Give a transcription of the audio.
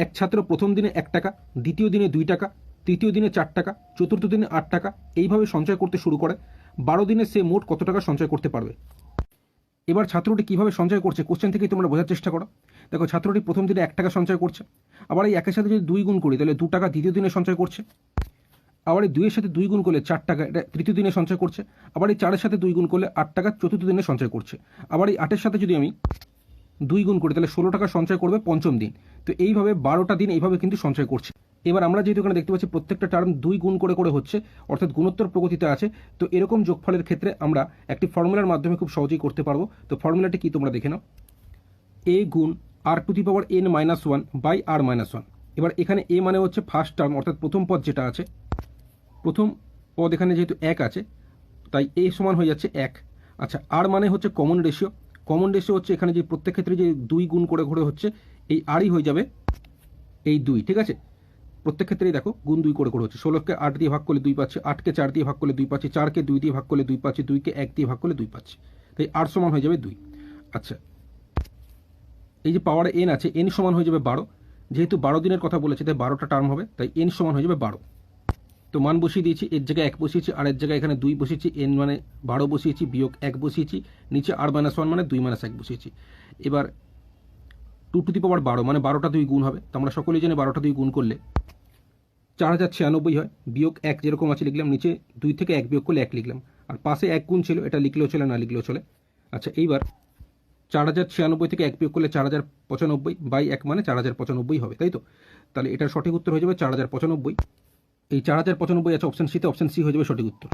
এক ছাত্র প্রথম দিনে 1 টাকা, দ্বিতীয় দিনে 2 টাকা, তৃতীয় দিনে 4 টাকা, চতুর্থ দিনে 8 টাকা এইভাবে সঞ্চয় করতে শুরু করে। 12 দিনে সে মোট কত টাকা সঞ্চয় করতে পারবে? এবার ছাত্রটি কীভাবে সঞ্চয় করছে কোশ্চেন থেকেই তোমরা বোঝার চেষ্টা করো। দেখো, ছাত্রটি প্রথম দিনে 1 টাকা সঞ্চয় করছে, আবার এই 1-এর সাথে যদি 2 গুণ করি তাহলে 2 টাকা দ্বিতীয় দিনে সঞ্চয় করছে, আবার এই 2-এর সাথে 2 গুণ করলে 4 টাকা এটা তৃতীয় দিনে সঞ্চয় করছে, আবার এই 4-এর সাথে 2 গুণ করলে 8 টাকা চতুর্থ দিনে সঞ্চয় করছে, আবার এই 8-এর সাথে যদি আমি 2 গুণ করি তাহলে 16 টাকা সঞ্চয় করবে পঞ্চম দিন। তো এইভাবে 12টা দিন এইভাবে কিন্তু সঞ্চয় করছে। এবার আমরা যেহেতু এখানে দেখতে পাচ্ছি প্রত্যেকটা টার্ম 2 গুণ করে করে হচ্ছে, অর্থাৎ গুণোত্তর প্রগতিতে আছে, তো এরকম যোগফলের ক্ষেত্রে আমরা একটি ফর্মুলার মাধ্যমে খুব সহজেই করতে পারবো। তো ফর্মুলাটি কি তোমরা দেখে নাও, a গুণ r⁻n−1 বাই r−1। এবার এখানে a মানে হচ্ছে ফার্স্ট টার্ম অর্থাৎ প্রথম পদ যেটা আছে, প্রথম পদ এখানে যেহেতু 1 আছে তাই a সমান হয়ে যাচ্ছে 1। আচ্ছা, আর মানে হচ্ছে কমন রেশিও, কমন রেশিও হচ্ছে এখানে যে প্রত্যেক ক্ষেত্রে যে 2 গুণ করে করে হচ্ছে এই আরই হয়ে যাবে এই 2, ঠিক আছে। প্রত্যেক ক্ষেত্রেই দেখো গুণ 2 করে করে হচ্ছে, 16কে 8 দিয়ে ভাগ করলে 2 পাচ্ছি, 8কে 4 দিয়ে ভাগ করলে 2 পাচ্ছি, 4কে 2 দিয়ে ভাগ করলে 2 পাচ্ছি, 2কে 1 দিয়ে ভাগ করলে 2 পাচ্ছি, তাই আর সমান হয়ে যাবে 2। আচ্ছা, এই যে পাওয়ারে n আছে, n সমান হয়ে যাবে 12, যেহেতু 12 দিনের কথা বলেছে তাই 12টা টার্ম হবে, তাই n সমান হয়ে যাবে 12। তো মান বসিয়ে দিয়েছি, এর জায়গায় 1 বসিয়েছি, আর এর জায়গায় এখানে 2 বসিয়েছি, n মানে 12 বসিয়েছি, বিয়োগ 1 বসিয়েছি, নিচে r−1 মানে 2 - 1 বসিয়েছি। এবার 2⁻12 মানে 12টা 2 গুণ হবে, তো আমরা সকলেই জানি 12টা 2 গুণ করলে 4096 হয়, বিয়োগ 1 যেরকম আছে লিখলাম, নিচে 2 থেকে 1 বিয়োগ করলে 1 লিখলাম, আর পাশে 1 গুণ ছিল, এটা লিখলেও চলে না লিখলেও চলে। আচ্ছা, এইবার 4096 থেকে 1 বিয়োগ করলে 4095 বাই 1 মানে 4095 হবে, তাই তো। তাহলে এটার সঠিক উত্তর হয়ে যাবে 4095। এই 4095 আছে অপশান সিতে, অপশান সি হয়ে যাবে সঠিক উত্তর।